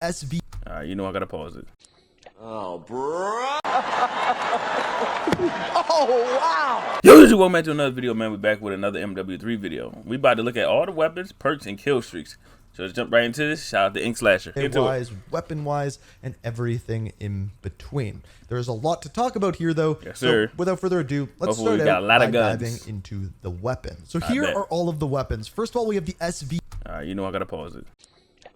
SV. Alright, you know I gotta pause it. Oh, bro. Oh, wow. Yo, this is welcome back to another video, man. We're back with another MW3 video. We about to look at all the weapons, perks, and kill streaks. So let's jump right into this. Shout out to Ink Slasher. Wise, weapon-wise, and everything in between. There's a lot to talk about here, though. Yes, sir. So without further ado, let's Hopefully start out by guns. diving into the weapons. So here are all of the weapons. First of all, we have the SV. Alright, you know I gotta pause it.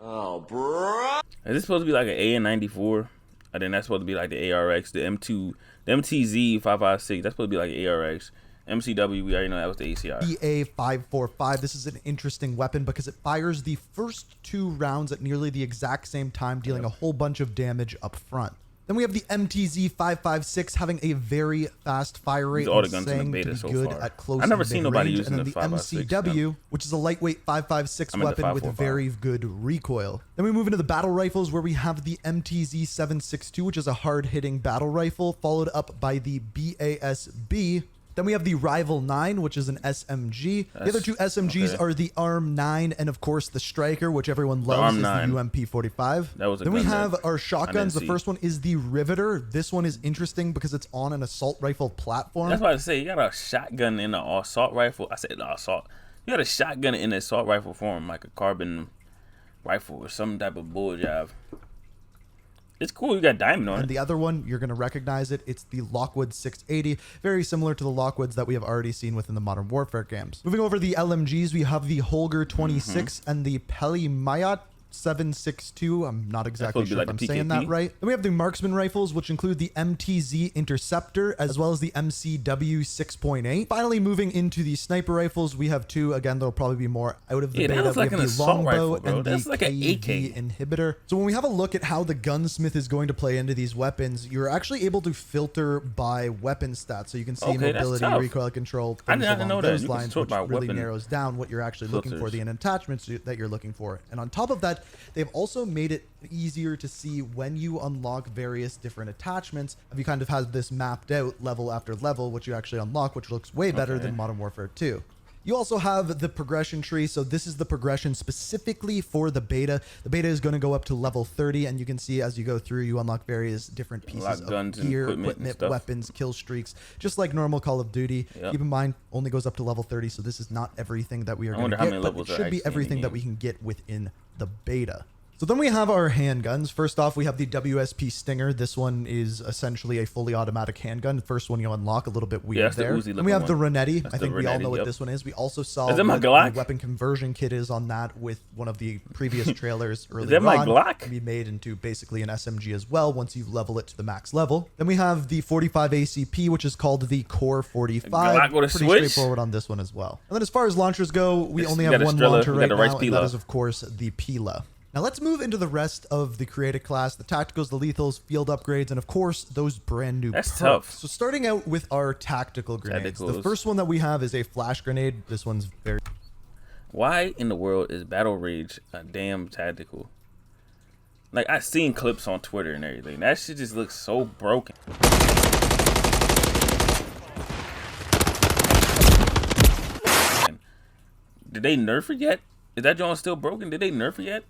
Oh, bro. Is this supposed to be like an AN94? And then that's supposed to be like the ARX, the M2, the MTZ 556. That's supposed to be like ARX. MCW, we already know that was the ACR. BA545. This is an interesting weapon because it fires the first 2 rounds at nearly the exact same time, dealing a whole bunch of damage up front. Then we have the MTZ 556 having a very fast fire rate. All the guns in the saying beta to so be good far. at close I've never and seen nobody mid-range. using And the then the 556 MCW, which is a lightweight 556 weapon with 545. very good recoil. Then we move into the battle rifles, where we have the MTZ 762, which is a hard-hitting battle rifle, followed up by the BASB. Then we have the Rival 9, which is an SMG. The other two SMGs are the ARM 9 and, of course, the Striker, which everyone loves, is the UMP 45. That was a Then we gun have that our shotguns. The see. first one is the Riveter. This one is interesting because it's on an assault rifle platform. That's what I say. You got a shotgun in an assault rifle. I said assault. You got a shotgun in an assault rifle form, like a carbon rifle or some type of bull job. It's cool. You got diamond on it. And the other one, you're going to recognize it. It's the Lockwood 680. Very similar to the Lockwoods that we have already seen within the Modern Warfare games. Moving over to the LMGs, we have the Holger 26 and the Peli Mayat 762. I'm not exactly sure if I'm saying that right. Then we have the marksman rifles, which include the MTZ Interceptor as well as the MCW 6.8. Finally, moving into the sniper rifles, we have 2. Again, they'll probably be more out of the beta. That's like we have an the assault longbow rifle, bro. and That's the like an AK inhibitor. So when we have a look at how the gunsmith is going to play into these weapons, you're actually able to filter by weapon stats. So you can see mobility, recoil control, things along those lines, which really narrows down what you're actually looking for, the attachments that you're looking for. And on top of that, they've also made it easier to see when you unlock various different attachments. You kind of have this mapped out level after level, which you actually unlock, which looks way better than Modern Warfare 2. You also have the progression tree. So this is the progression specifically for the beta. The beta is going to go up to level 30, and you can see as you go through, you unlock various different pieces of gear, equipment, weapons, kill streaks, just like normal Call of Duty. Keep in mind, only goes up to level 30, so this is not everything that we are going to get, but it should be everything that we can get within the beta. So then we have our handguns. First off, we have the WSP Stinger. This one is essentially a fully automatic handgun. The first one you unlock, a little bit weird there. And we have the Renetti. I think we all know what this one is. We also saw what the weapon conversion kit is on that with one of the previous trailers earlier on. Is that my Glock? It can be made into basically an SMG as well once you level it to the max level. Then we have the 45 ACP, which is called the Core 45. Pretty straightforward on this one as well. And then as far as launchers go, we only have one launcher right now, and that is, of course, the Pila. Now let's move into the rest of the creative class, the tacticals, the lethals, field upgrades, and of course, those brand new perks. Tough. So starting out with our tactical grenades. The first one that we have is a flash grenade. This one's very... Why in the world is Battle Rage a damn tactical? Like, I've seen clips on Twitter and everything. That shit just looks so broken. Did they nerf it yet? Is that joint still broken? Did they nerf it yet?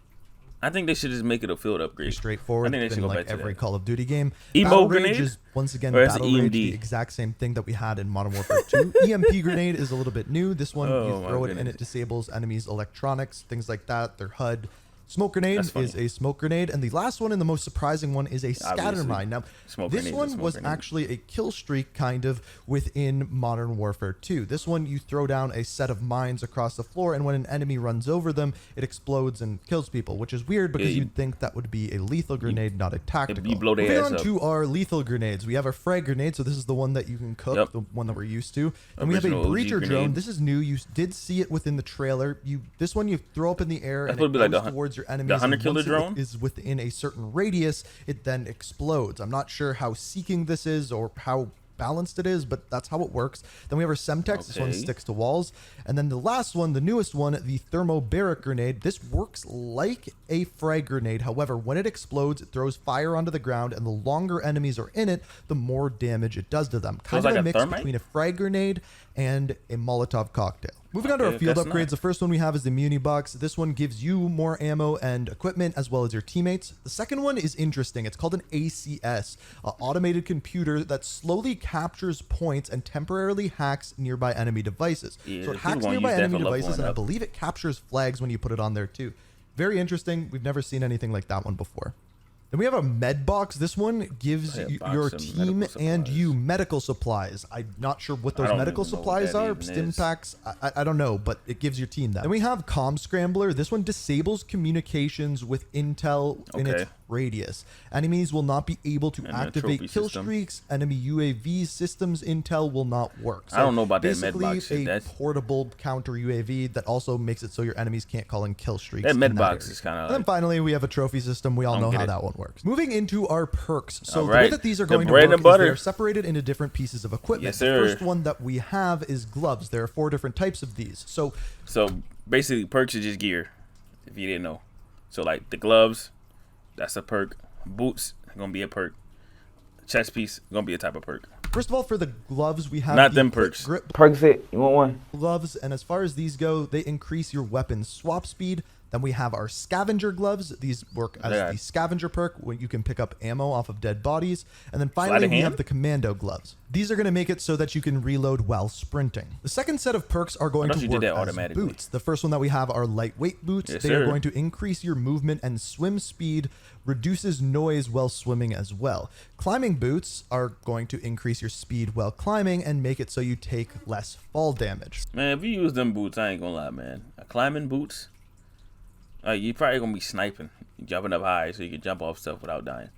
I think they should just make it a field upgrade. Straightforward. I think they should go like back to every that. Call of Duty game. Emo grenade is once again Battle Rage, the exact same thing that we had in Modern Warfare 2. EMP grenade is a little bit new. This one, you throw it and it disables enemies' electronics, things like that, their HUD. Smoke grenade is a smoke grenade, and the last one and the most surprising one is a scatter mine. Now, this one was actually a kill streak kind of within Modern Warfare 2. This one, you throw down a set of mines across the floor, and when an enemy runs over them, it explodes and kills people, which is weird because you'd think that would be a lethal grenade, not a tactical. Moving on to our lethal grenades, we have our frag grenade, so this is the one that you can cook, the one that we're used to. And we have a breacher drone. This is new. You did see it within the trailer. This one you throw up in the air, and it goes towards your enemies. The 100 killer drone is within a certain radius, it then explodes. I'm not sure how seeking this is or how balanced it is, but that's how it works. Then we have our Semtex. This one sticks to walls. And then the last one, the newest one, the thermobaric grenade. This works like a frag grenade. However, when it explodes, it throws fire onto the ground, and the longer enemies are in it, the more damage it does to them. Kind of a mix between a frag grenade and a Molotov cocktail. Moving on to our field upgrades, the first one we have is the Muni Box. This one gives you more ammo and equipment as well as your teammates. The second one is interesting. It's called an ACS, an automated computer that slowly captures points and temporarily hacks nearby enemy devices. Yeah, so it hacks nearby enemy devices, and I believe it captures flags when you put it on there too. Very interesting. We've never seen anything like that one before. Then we have a med box. This one gives your team and you medical supplies. I'm not sure what those medical supplies are. Stim packs. I don't know, but it gives your team that. Then we have comm scrambler. This one disables communications with intel in its radius. Enemies will not be able to activate kill streaks. Enemy UAV systems intel will not work. So I don't know about that med box. Basically, a portable counter UAV that also makes it so your enemies can't call in kill streaks. That med box is kind of. And then finally, we have a trophy system. We all know how that one works. Moving into our perks. So the way that these are going to work is they're separated into different pieces of equipment. Yes, the first one that we have is gloves. There are 4 different types of these. So basically, perks are just gear, if you didn't know. So like the gloves, that's a perk. Boots gonna be a perk. Chest piece gonna be a type of perk. First of all, for the gloves, we have not them perks. Perks it. You want one? Gloves, and as far as these go, they increase your weapon swap speed. Then we have our scavenger gloves. These work as the scavenger perk when you can pick up ammo off of dead bodies. And then finally, we have the commando gloves. These are going to make it so that you can reload while sprinting. The second set of perks are going to work as boots. The first one that we have are lightweight boots. They are going to increase your movement and swim speed, reduces noise while swimming as well. Climbing boots are going to increase your speed while climbing and make it so you take less fall damage. Man, if you use them boots, I ain't gonna lie, man. Climbing boots, you probably gonna be sniping, jumping up high so you can jump off stuff without dying.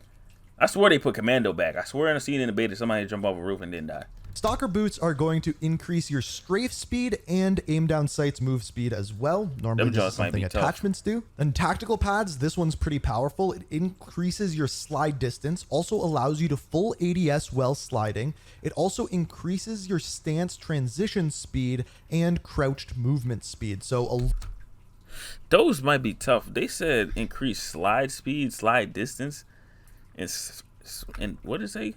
I swear they put commando back. I swear I've seen in the beta somebody jump off a roof and didn't die. Stalker boots are going to increase your strafe speed and aim down sights move speed as well. Normally this is something attachments do. And tactical pads, this one's pretty powerful. It increases your slide distance, also allows you to full ADS while sliding. It also increases your stance transition speed and crouched movement speed. So those might be tough. They said increase slide speed, slide distance, and what did it say?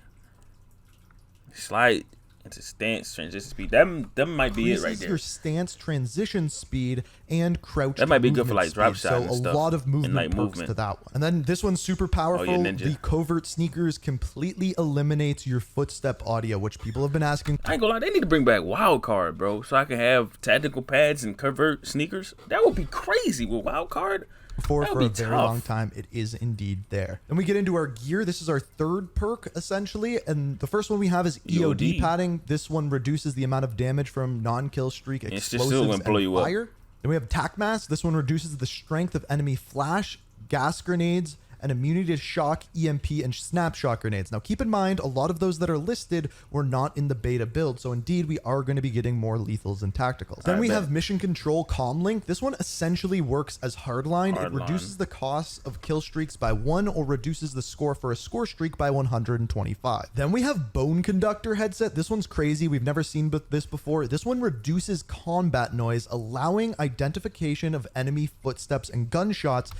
Slide into stance transition speed. Them might be it right there. Your stance transition speed and crouch. That might be good for like drop shot and stuff. So a lot of movement perks to that one. And then this one's super powerful. The covert sneakers completely eliminates your footstep audio, which people have been asking. I ain't gonna lie, they need to bring back wild card, bro, so I can have tactical pads and covert sneakers. That would be crazy with wild card. For a very long time, it is indeed there. Then we get into our gear. This is our third perk, essentially. And the first one we have is EOD padding. This one reduces the amount of damage from non-kill streak explosives and fire. Then we have tac mask. This one reduces the strength of enemy flash, gas grenades, and immunity to shock, EMP, and snapshot grenades. Now keep in mind, a lot of those that are listed were not in the beta build, so indeed we are going to be getting more lethals and tacticals. Then we have mission control comlink. This one essentially works as hardline. It reduces the cost of kill streaks by 1 or reduces the score for a score streak by 125. Then we have bone conductor headset. This one's crazy. We've never seen this before. This one reduces combat noise, allowing identification of enemy footsteps and gunshots.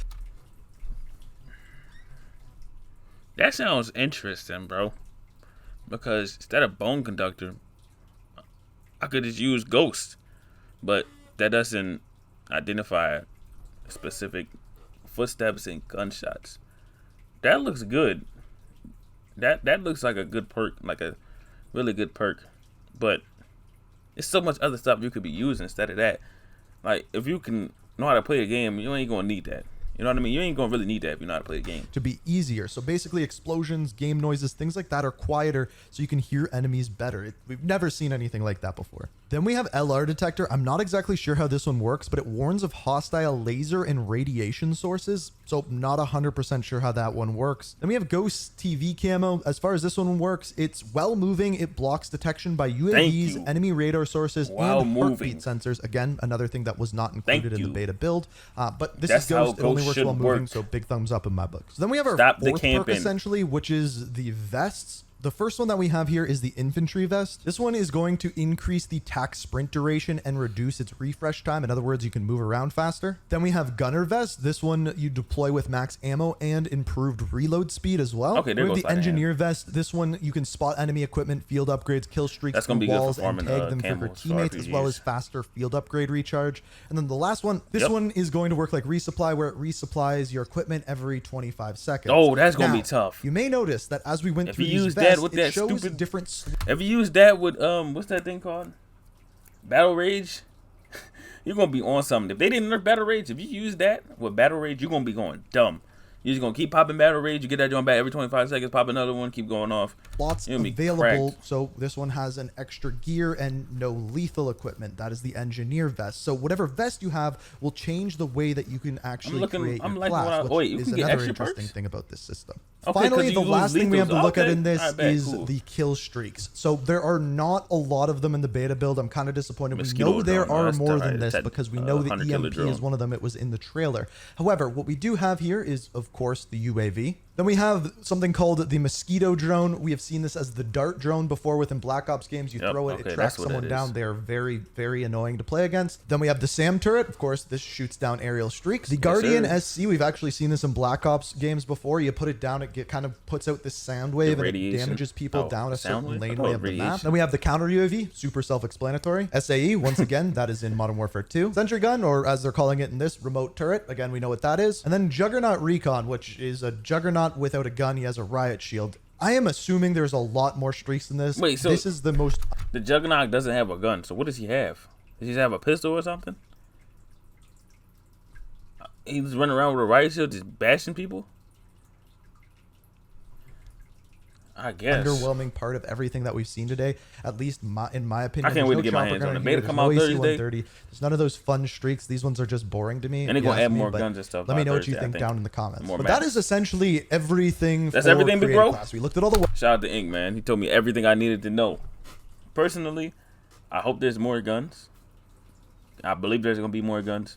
That sounds interesting, bro. Because instead of bone conductor, I could just use ghost. But that doesn't identify specific footsteps and gunshots. That looks good. That looks like a good perk, like a really good perk. But there's so much other stuff you could be using instead of that. Like, if you can know how to play a game, you ain't gonna need that. You know what I mean? You ain't gonna really need that if you know how to play the game. To be easier. So basically explosions, game noises, things like that are quieter so you can hear enemies better. We've never seen anything like that before. Then we have LR detector. I'm not exactly sure how this one works, but it warns of hostile laser and radiation sources. So not 100% sure how that one works. Then we have ghost TV camo. As far as this one works, it's well moving. It blocks detection by UAVs, enemy radar sources, and heartbeat sensors. Again, another thing that was not included in the beta build. But this is ghost. It only works while moving, so big thumbs up in my book. So then we have our fourth perk essentially, which is the vests. The first one that we have here is the infantry vest. This one is going to increase the tac sprint duration and reduce its refresh time. In other words, you can move around faster. Then we have gunner vest. This one you deploy with max ammo and improved reload speed as well. Okay, there we goes have the engineer vest. This one you can spot enemy equipment, field upgrades, kill streaks through walls, and tag them for your teammates, as well as faster field upgrade recharge. And then the last one, this one is going to work like resupply, where it resupplies your equipment every 25 seconds. Oh, that's gonna be tough. You may notice that as we went through these vests, it shows different. If you use that with what's that thing called? Battle Rage. You're gonna be on something. If they didn't nerf Battle Rage, if you use that with Battle Rage, you're gonna be going dumb. You're just gonna keep popping Battle Rage. You get that joint back every 25 seconds. Pop another one. Keep going off. Lots available. So this one has an extra gear and no lethal equipment. That is the engineer vest. So whatever vest you have will change the way that you can actually create your class, which is another interesting thing about this system. Okay, finally, the last thing we have to look at in this is the kill streaks. So there are not a lot of them in the beta build. I'm kind of disappointed. We know there are more than this because we know the EMP is one of them. It was in the trailer. However, what we do have here is, of course, the UAV. Then we have something called the mosquito drone. We have seen this as the dart drone before within Black Ops games. You throw it, it tracks someone down. They are very, very annoying to play against. Then we have the SAM turret. Of course, this shoots down aerial streaks. The Guardian SC, we've actually seen this in Black Ops games before. You put it down, it kind of puts out this sound wave and it damages people down a certain lane of the map. Then we have the counter UAV, super self-explanatory. SAE, once again, that is in Modern Warfare 2. Sentry gun, or as they're calling it in this, remote turret. Again, we know what that is. And then Juggernaut Recon, which is a Juggernaut without a gun. He has a riot shield. I am assuming there's a lot more streaks than this. Wait, so this is the most. The Juggernaut doesn't have a gun, so what does he have? Does he have a pistol or something? He's running around with a riot shield just bashing people? I guess. Underwhelming part of everything that we've seen today, at least in my opinion. I can't wait to get my hands on it. Beta come out Thursday. There's none of those fun streaks. These ones are just boring to me. And they're going to add more guns and stuff. Let me know what you think down in the comments. But that is essentially everything. That's everything, big bro. We looked at all the. Shout out to Ink, man. He told me everything I needed to know. Personally, I hope there's more guns. I believe there's going to be more guns,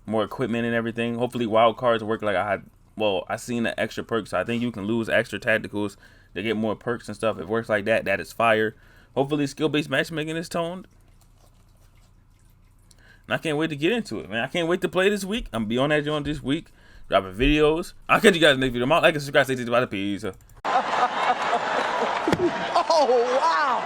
more equipment and everything. Hopefully wild cards work like I had. Well, I seen the extra perks. So I think you can lose extra tacticals to get more perks and stuff. If it works like that, that is fire. Hopefully skill-based matchmaking is toned. And I can't wait to get into it, man. I can't wait to play this week. I'm going to be on that joint this week, dropping videos. I'll catch you guys in the next video. Like and subscribe. Stay tuned about the pizza. Oh, wow.